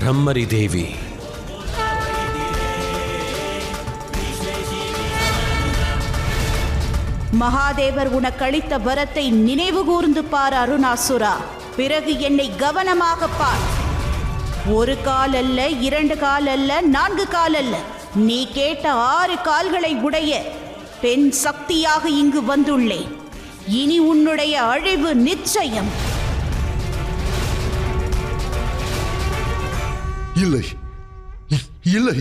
பிரம்மரி தேவி. மகாதேவர் உனக்களித்த வரத்தை நினைவு கூர்ந்து பார் அருணாசுரா. பிறகு என்னை கவனமாக பார். ஒரு கால் அல்ல, 2 கால் அல்ல, 4 கால் அல்ல, நீ கேட்ட 6 கால்களை உடைய பெண் சக்தியாக இங்கு வந்துள்ளேன். இனி உன்னுடைய அழிவு நிச்சயம். இல்லை இல்லை,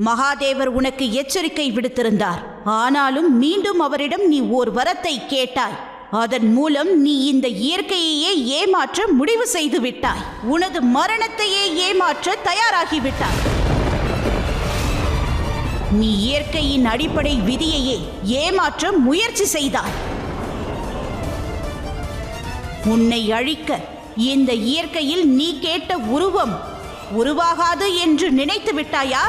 மகாதேவர் உனக்கு எச்சரிக்கை விடுத்திருந்தார். ஆனாலும் மீண்டும் அவரிடம் நீ ஓர் வரத்தை கேட்டாய். அதன் மூலம் நீ இந்த இயற்கையையே ஏமாற்ற முடிவு செய்து விட்டாய். உனது மரணத்தையே ஏமாற்ற தயாராகிவிட்டாய். நீ இயற்கையின் அடிப்படை விதியையே ஏமாற்ற முயற்சி செய்தாய். உன்னை அழிக்க இந்த இயற்கையில் நீ கேட்ட உருவம் உருவாகாது என்று நினைத்து விட்டாயா?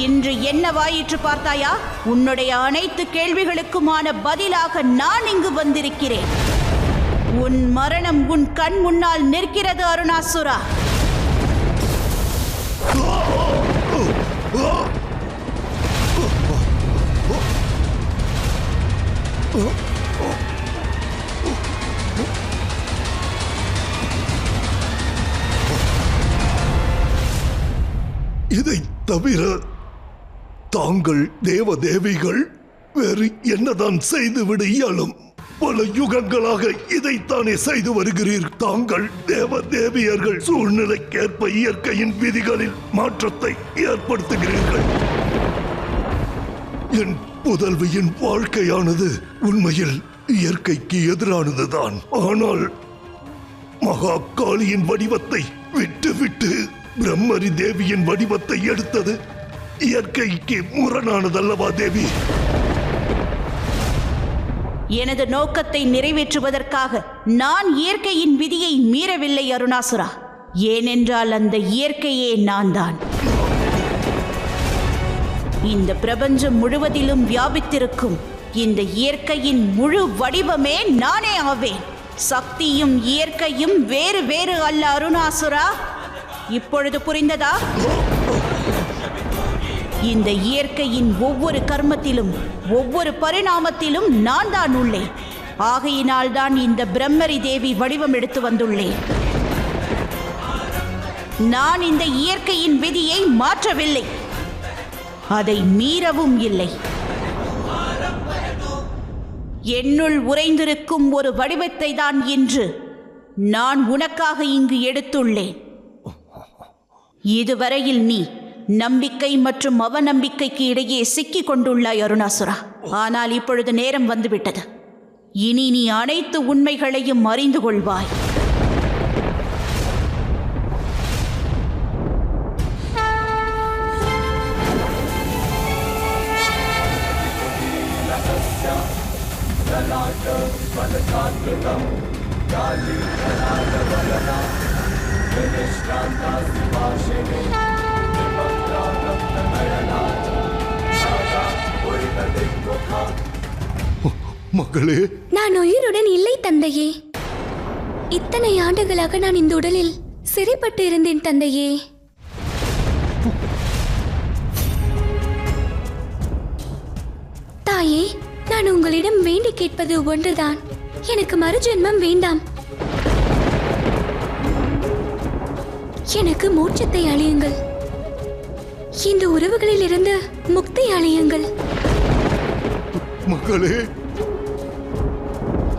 இன்று என்னவாயிற்று பார்த்தாயா? உன்னுடைய அனைத்து கேள்விகளுக்குமான பதிலாக நான் இங்கு வந்திருக்கிறேன். உன் மரணம் உன் கண் முன்னால் நிற்கிறது அருணாசுரா. இதை தவிர தாங்கள் தேவதேவிகள் வேறு என்னதான் செய்துவிட இயலும்? பல யுகங்களாக இதைத்தானே செய்து வருகிறீர்கள். தாங்கள் தேவதேவியர்கள் சூழ்நிலைக்கேற்ப இயற்கையின் விதிகளில் மாற்றத்தை ஏற்படுத்துகிறீர்கள். என் புதல்வியின் வாழ்க்கையானது உண்மையில் இயற்கைக்கு எதிரானதுதான். ஆனால் மகா காளியின் வடிவத்தை விட்டு பிரம்மரி தேவியின் வடிவத்தை எடுத்தது இயற்கைக்கு முரணானதல்லவா தேவி? எனது நோக்கத்தை நிறைவேற்றுவதற்காக நான் இயற்கையின் விதியை மீறவில்லை அருணாசுரா. ஏனென்றால் அந்த இயற்கையே நான் தான். இந்த பிரபஞ்சம் முழுவதிலும் வியாபித்திருக்கும் இந்த இயற்கையின் முழு வடிவமே நானே ஆவேன். சக்தியும் இயற்கையும் வேறு வேறு அல்ல அருணாசுரா. இப்பொழுது புரிந்ததா? இந்த இயற்கையின் ஒவ்வொரு கர்மத்திலும் ஒவ்வொரு பரிணாமத்திலும் நான் தான் உள்ளேன். ஆகையினால் தான் இந்த பிரம்மரி தேவி வடிவம் எடுத்து வந்துள்ளேன். நான் இந்த இயற்கையின் விதியை மாற்றவில்லை, அதை மீறவும் இல்லை. என்னுள் உறைந்திருக்கும் ஒரு வடிவத்தை தான் இன்று நான் உனக்காக இங்கு எடுத்துள்ளேன். இதுவரையில் நீ நம்பிக்கை மற்றும் அவநம்பிக்கைக்கு இடையே சிக்கிக் கொண்டுள்ளாய் அருணாசுரா. ஆனால் இப்பொழுது நேரம் வந்துவிட்டது. இனி நீ அனைத்து உண்மைகளையும் அறிந்து கொள்வாய். மகளே, நான் உயிருடன் இல்லை தந்தையே. இத்தனை ஆண்டுகளாக நான் இந்த உடலில் சிறைப்பட்டு இருந்தேன் தந்தையே. தாயே, நான் உங்களிடம் வேண்டி கேட்பது ஒன்றுதான். எனக்கு மறுஜென்மம் வேண்டாம். எனக்கு மோட்சத்தை அழியுங்கள். இந்த உறவுகளில் இருந்து முக்தி அழியுங்கள். மகளே.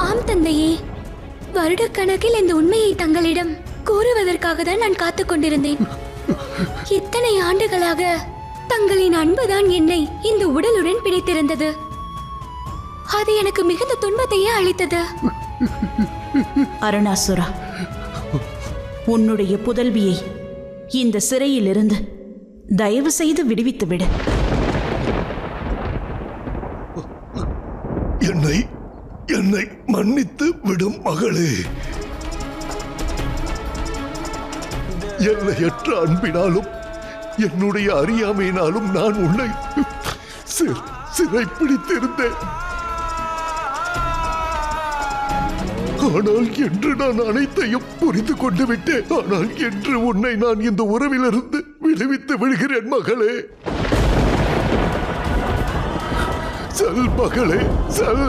ஆம் தந்தையே, வருடக்கணக்கில் இந்த உண்மையை தங்களிடம் கூறுவதற்காக தான் நான் காத்துக் கொண்டிருந்தேன். இத்தனை ஆண்டுகளாக தங்களின் அன்புதான் என்னை இந்த உடலுடன் பிணைத்திருந்தது. அது எனக்கு மிகுந்த துன்பத்தையே அளித்தது. அருணாசுரா, உன்னுடைய புதல்வியை இந்த சிறையிலிருந்து தயவு செய்து விடுவித்து விடு. என்னை மன்னித்து விடும் மகளே. எல்லையற்ற அன்பினாலும் என்னுடைய அறியாமையினாலும் நான் உன்னை சிறை பிடித்திருந்தேன். ஆனால் என்று நான் அனைத்தையும் புரிந்து கொண்டு விட்டேன். ஆனால் என்று உன்னை நான் இந்த உறவிலிருந்து விடுவித்து விடுகிறேன் மகளே. செல் மகளே, செல்.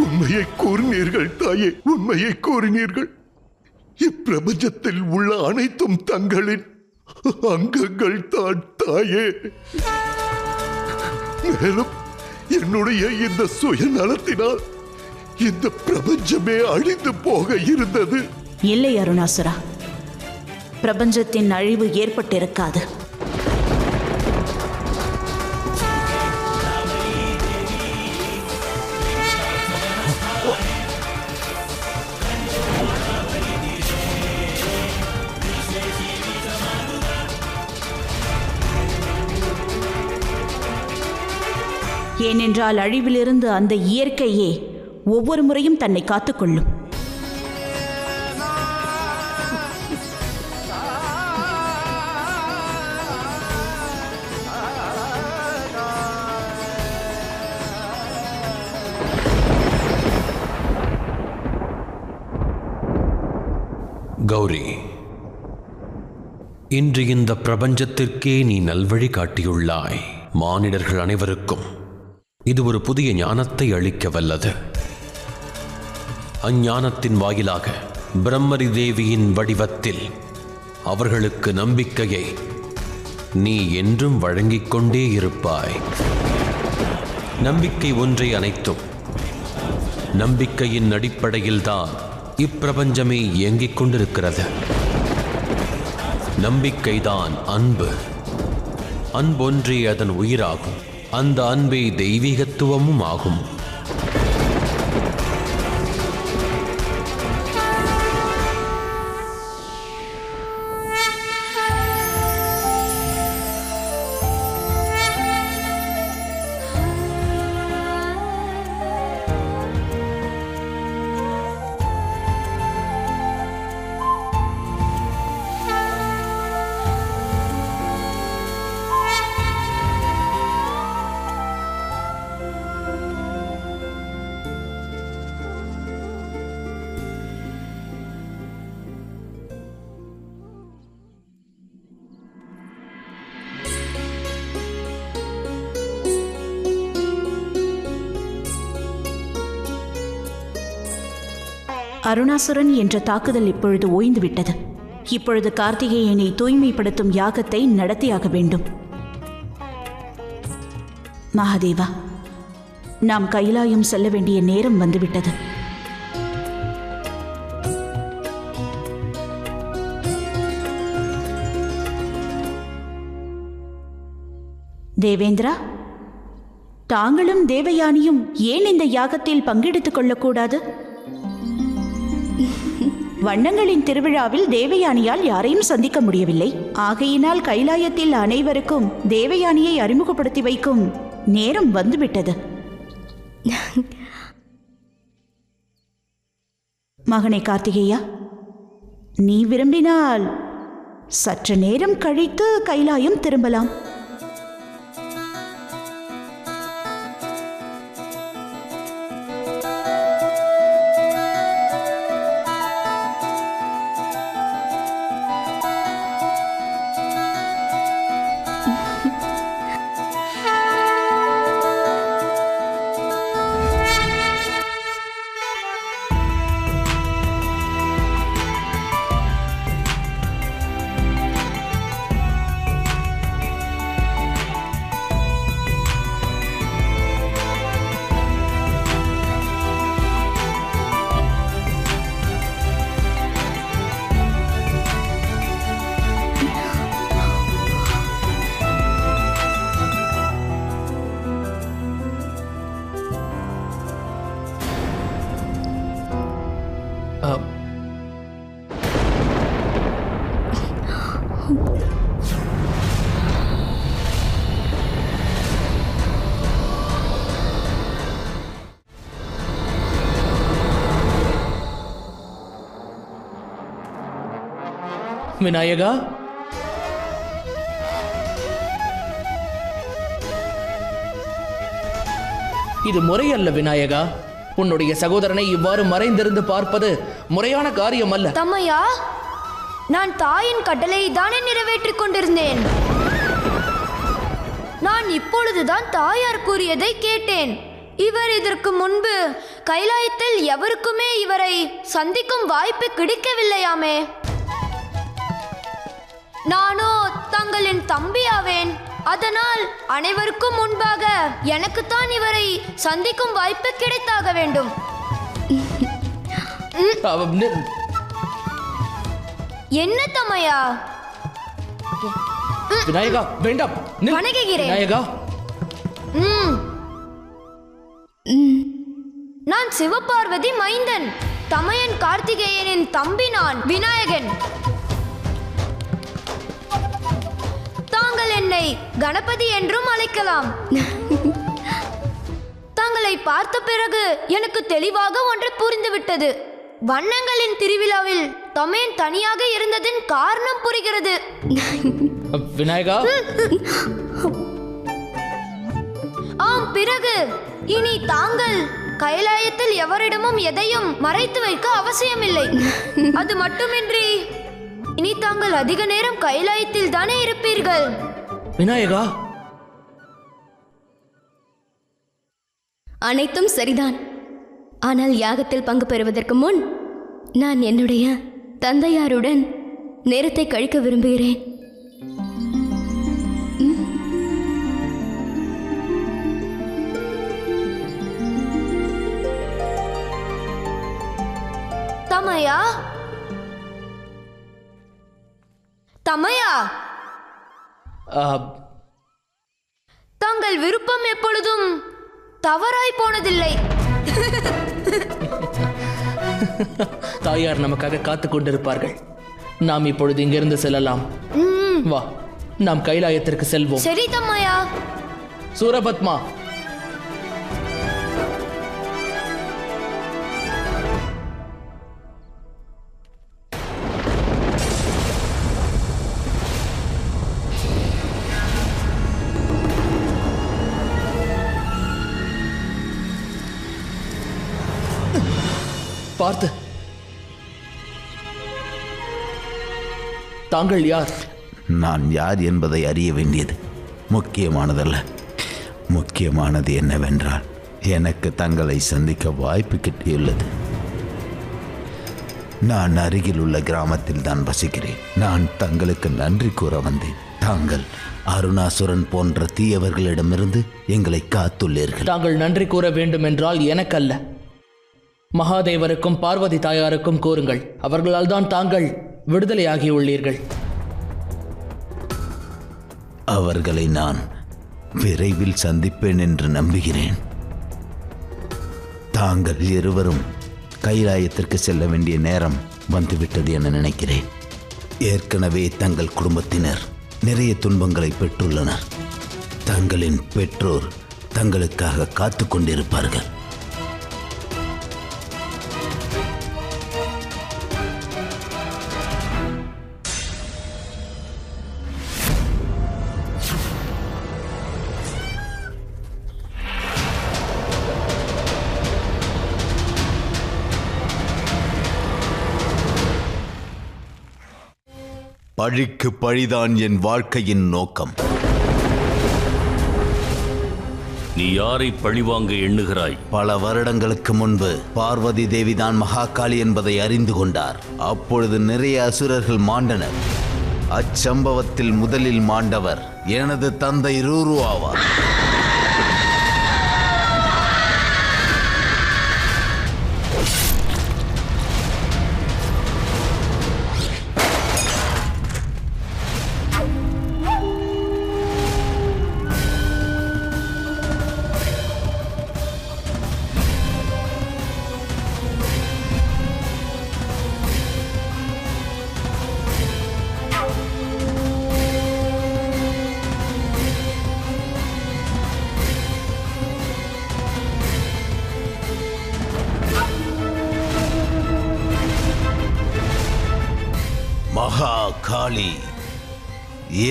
உண்மையை கூறினீர்கள் தாயே, உண்மையை கூறினீர்கள். இப்பிரபஞ்சத்தில் உள்ள அனைத்தும் தங்களின் அங்கங்கள் தான் தாயே. மேலும் என்னுடைய இந்த சுயநலத்தினால் இந்த பிரபஞ்சமே அழிந்து போக இருந்தது. இல்லை அருணாசுரா, பிரபஞ்சத்தின் அழிவு ஏற்பட்டிருக்காது. ஏனென்றால் அழிவிலிருந்து அந்த இயற்கையே ஒவ்வொரு முறையும் தன்னை காத்துக்கொள்ளும். கௌரி, இன்று இந்த பிரபஞ்சத்திற்கே நீ நல்வழி காட்டியுள்ளாய். மானிடர்கள் அனைவருக்கும் இது ஒரு புதிய ஞானத்தை அளிக்க வல்லது. அஞ்ஞானத்தின் வாயிலாக பிரம்மரி தேவியின் வடிவத்தில் அவர்களுக்கு நம்பிக்கையை நீ என்றும் வழங்கிக் கொண்டே இருப்பாய். நம்பிக்கை ஒன்றை அனைத்தும். நம்பிக்கையின் அடிப்படையில்தான் இப்பிரபஞ்சமே இயங்கிக் கொண்டிருக்கிறது. நம்பிக்கைதான் அன்பு. அன்பொன்றே அதன் உயிராகும். அந்த அன்பே தெய்வீகத்துவமும் ஆகும். அருணாசுரன் என்ற தாக்குதல் இப்பொழுது ஓய்ந்துவிட்டது. இப்பொழுது கார்த்திகேயனை தூய்மைப்படுத்தும் யாகத்தை நடத்தியாக வேண்டும். மகாதேவா, நாம் கைலாயம் செல்ல வேண்டிய நேரம் வந்துவிட்டது. தேவேந்திரா, தாங்களும் தேவயானியும் ஏன் இந்த யாகத்தில் பங்கெடுத்துக் கொள்ளக்கூடாது? வண்ணங்களின் திருவிழாவில் தேவயானியால் யாரையும் சந்திக்க முடியவில்லை. ஆகையினால் கைலாயத்தில் அனைவருக்கும் தேவயானியை அறிமுகப்படுத்தி வைக்கும் நேரம் வந்துவிட்டது. மகனே கார்த்திகேயா, நீ விரும்பினால் சற்று நேரம் கழித்து கைலாயம் திரும்பலாம். விநாயகா, இது முறையல்ல விநாயகா. உன்னுடைய சகோதரனை இவ்வாறு மறைந்திருந்து பார்ப்பது முறையான காரியம் அல்ல. தம்மையா, நான் தாயின் கட்டளையை தானே நிறைவேற்றிக் கொண்டிருந்தேன். நான் இப்பொழுதுதான் தாயார் கூறியதை கேட்டேன். இவர் இதற்கு முன்பு கைலாயத்தில் எவருக்குமே இவரை சந்திக்கும் வாய்ப்பு கிடைக்கவில்லையாமே. நானோ தங்களின் தம்பியாவேன். அதனால் அனைவருக்கும் முன்பாக எனக்குத்தான் இவரை சந்திக்கும் வாய்ப்பு கிடைத்தாக வேண்டும். என்ன தம்மையா? விநாயகா, வேண்டாம். வணங்குகிறேன் விநாயகா. நான் சிவபார்வதி மைந்தன். தமையன் கார்த்திகேயனின் தம்பி நான் விநாயகன். தாங்கள் என்னை கணபதி என்றும் அழைக்கலாம். தங்களை பார்த்த பிறகு எனக்கு தெளிவாக ஒன்று புரிந்துவிட்டது. வண்ணங்களின் திருவிழாவில் தமையன் தனியாக இருந்ததின் காரணம் புரிகிறது. விநாயகா. ஆம், பிறகு இனி தாங்கள் கைலாயத்தில் எவரிடமும் எதையும் மறைத்து வைக்க அவசியமில்லை. அது மட்டுமின்றி இனி தாங்கள் அதிக நேரம் கைலாயத்தில் தானே இருப்பீர்கள். விநாயகா, அனைத்தும் சரிதான். ஆனால் யாகத்தில் பங்கு பெறுவதற்கு முன் நான் என்னுடைய தந்தையாருடன் நேரத்தை கழிக்க விரும்புகிறேன். தமையா, தமையா, தங்கள் விருப்பம் எப்பொழுதும் தவறாய் போனதில்லை. தாயார் நமக்காக காத்துக் கொண்டிருப்பார்கள். நாம் இப்பொழுது இங்கிருந்து செல்லலாம். வா, நாம் கைலாயத்திற்கு செல்வோம். சரி தம்மையா. சூரபத்மா, பார்த்து. தாங்கள் யார்? நான் யார் என்பதை அறிய வேண்டியது முக்கியமானதல்ல. முக்கியமானது என்னவென்றால், எனக்கு தங்களை சந்திக்க வாய்ப்பு கிட்டியுள்ளது. நான் அருகில் உள்ள கிராமத்தில் தான் வசிக்கிறேன். நான் தங்களுக்கு நன்றி கூற வந்தேன். தாங்கள் அருணாசுரன் போன்ற தீயவர்களிடமிருந்து எங்களை காத்துள்ளீர்கள். தாங்கள் நன்றி கூற வேண்டும் என்றால் எனக்கல்ல, மகாதேவருக்கும் பார்வதி தாயாருக்கும் கூறுங்கள். அவர்களால் தான் தாங்கள் விடுதலையாகியுள்ளீர்கள். அவர்களை நான் விரைவில் சந்திப்பேன் என்று நம்புகிறேன். தாங்கள் இருவரும் கைலாயத்திற்கு செல்ல வேண்டிய நேரம் வந்துவிட்டது என நினைக்கிறேன். ஏற்கனவே தங்கள் குடும்பத்தினர் நிறைய துன்பங்களை பெற்றுள்ளனர். தங்களின் பெற்றோர் தங்களுக்காக காத்து கொண்டிருப்பார்கள். பழிக்கு பழிதான் என் வாழ்க்கையின் நோக்கம். நீ யாரை பழிவாங்க எண்ணுகிறாய்? பல வருடங்களுக்கு முன்பு பார்வதி தேவிதான் மகாகாளி என்பதை அறிந்து கொண்டார். அப்பொழுது நிறைய அசுரர்கள் மாண்டனர். அச்சம்பவத்தில் முதலில் மாண்டவர் எனது தந்தை ரூரு ஆவார். காளி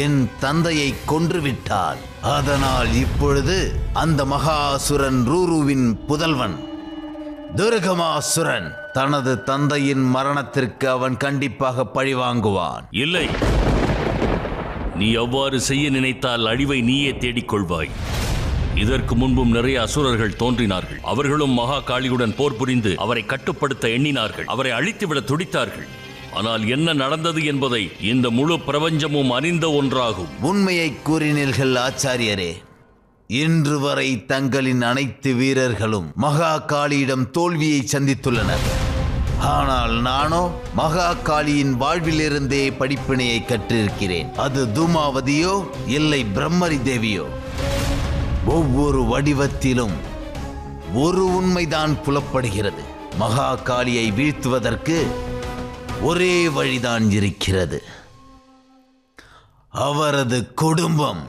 என் தந்தையை கொன்றுவிட்டாள். அதனால் இப்பொழுது அந்த மகாசுரன் ரூருவின் புதல்வன் துர்கமாசுரன் தனது தந்தையின் மரணத்திற்கு அவன் கண்டிப்பாக பழிவாங்குவான். இல்லை, நீ அவ்வாறு செய்ய நினைத்தால் அழிவை நீயே தேடிக்கொள்வாய். இதற்கு முன்பும் நிறைய அசுரர்கள் தோன்றினார்கள். அவர்களும் மகா காளியுடன் போர் புரிந்து அவரை கட்டுப்படுத்த எண்ணினார்கள். அவரை அழித்துவிட துடித்தார்கள். ஆனால் என்ன நடந்தது என்பதை இந்த முழு பிரபஞ்சமும் அறிந்த ஒன்றாகும். உண்மையை கூறினீர்கள் ஆச்சாரியரே. இன்று வரை தங்களின் அனைத்து வீரர்களும் மகா காளியிடம் தோல்வியை சந்தித்துள்ளனர். ஆனால் நானோ மகா காளியின் வாழ்விலிருந்தே படிப்பினையை கற்றிருக்கிறேன். அது தூமாவதியோ இல்லை பிரம்மரி தேவியோ, ஒவ்வொரு வடிவத்திலும் ஒரு உண்மைதான் புலப்படுகிறது. மகா காளியை வீழ்த்துவதற்கு ஒரே வழிதான் இருக்கிறது. அவரது குடும்பம்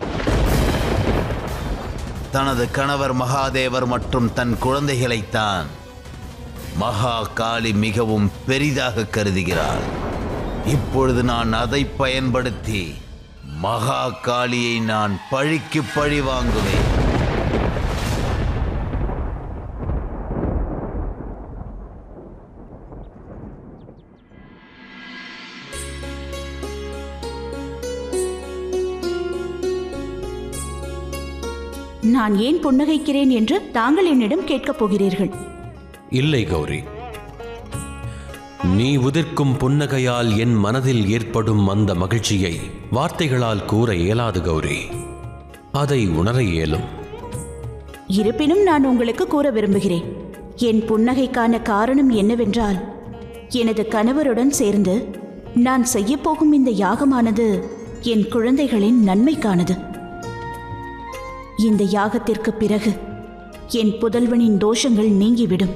தனது கணவர் மகாதேவர் மற்றும் தன் குழந்தைகளைத்தான் மகா காளி மிகவும் பெரிதாக கருதுகிறாள். இப்பொழுது நான் அதை பயன்படுத்தி மகா காளியை நான் பழிக்கு பழி வாங்குவேன். நான் ஏன் புன்னகைக்கிறேன் என்று தாங்கள் என்னிடம் கேட்கப் போகிறீர்கள். இல்லை கௌரி, நீ உதிர்க்கும் புன்னகையால் என் மனதில் ஏற்படும் அந்த மகிழ்ச்சியை வார்த்தைகளால் கூற இயலாது கௌரி. அதை உணர இயலும். இருப்பினும் நான் உங்களுக்கு கூற விரும்புகிறேன். என் புன்னகைக்கான காரணம் என்னவென்றால், எனது கணவருடன் சேர்ந்து நான் செய்யப்போகும் இந்த யாகமானது என் குழந்தைகளின் நன்மைக்கானது. இந்த யாகத்திற்கு பிறகு என் புதல்வனின் தோஷங்கள் நீங்கிவிடும்,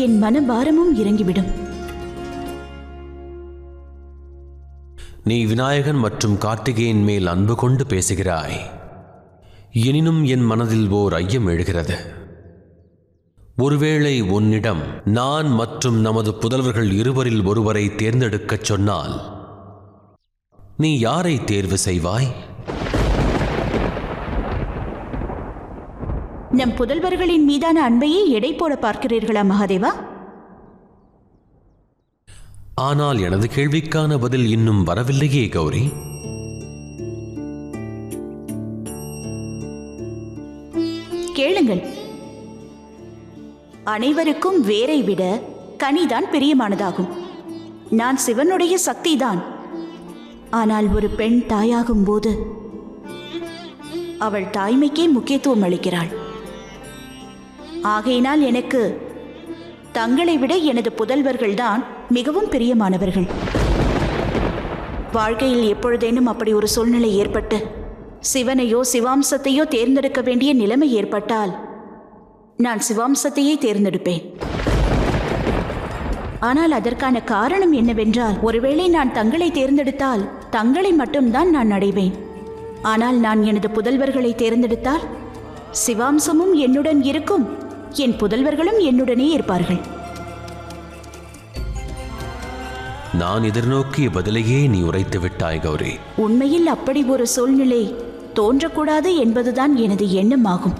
என் மனபாரமும் இறங்கிவிடும். நீ விநாயகன் மற்றும் கார்த்திகேயன் மேல் அன்பு கொண்டு பேசுகிறாய். எனினும் என் மனதில் ஓர் ஐயம் எழுகிறது. ஒருவேளை உன்னிடம் நான் மற்றும் நமது புதல்வர்கள் இருவரில் ஒருவரை தேர்ந்தெடுக்கச் சொன்னால் நீ யாரை தேர்வு செய்வாய்? நம் புதல்வர்களின் மீதான அன்பையே எடை போட பார்க்கிறீர்களா மகாதேவா? ஆனால் எனது கேள்விக்கான பதில் இன்னும் வரவில்லையே கௌரி. கேளுங்கள். அனைவருக்கும் வேரை விட கனிதான் பிரியமானதாகும். நான் சிவனுடைய சக்திதான். ஆனால் ஒரு பெண் தாயாகும் போது அவள் தாய்மைக்கே முக்கியத்துவம் அளிக்கிறாள். ஆகையினால் எனக்கு தங்களை விட எனது புதல்வர்கள்தான் மிகவும் பிரியமானவர்கள். வாழ்க்கையில் எப்பொழுதேனும் அப்படி ஒரு சூழ்நிலை ஏற்பட்டு சிவனையோ சிவாம்சத்தையோ தேர்ந்தெடுக்க வேண்டிய நிலைமை ஏற்பட்டால் நான் சிவாம்சத்தையே தேர்ந்தெடுப்பேன். ஆனால் அதற்கான காரணம் என்னவென்றால், ஒருவேளை நான் தங்களை தேர்ந்தெடுத்தால் தங்களை மட்டும்தான் நான் அடைவேன். ஆனால் நான் எனது புதல்வர்களை தேர்ந்தெடுத்தால் சிவாம்சமும் என்னுடன் இருக்கும், என் புதல்வர்களும் என்னுடனே இருப்பார்கள். நான் எதிர்நோக்கிய பதிலையே நீ உரைத்து விட்டாய் கௌரி. உண்மையில் அப்படி ஒரு சூழ்நிலை தோன்றக்கூடாது என்பதுதான் எனது எண்ணமாகும்.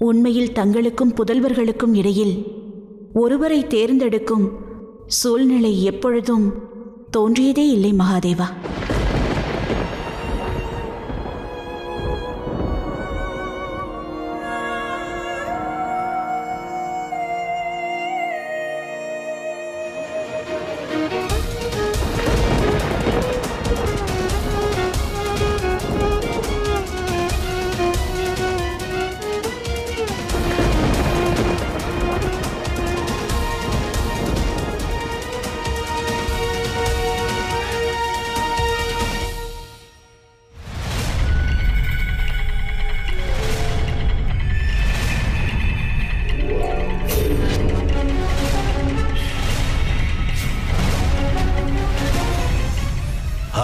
உண்மையில் தங்களுக்கும் புதல்வர்களுக்கும் இடையில் ஒருவரை தேர்ந்தெடுக்கும் சூழ்நிலை எப்பொழுதும் தோன்றியதே இல்லை மகாதேவா.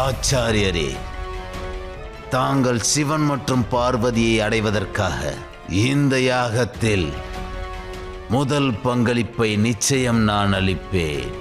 ஆச்சாரியரே, தாங்கள் சிவன் மற்றும் பார்வதியை அடைவதற்காக இந்த யாகத்தில் முதல் பங்களிப்பை நிச்சயம் நான் அளிப்பேன்.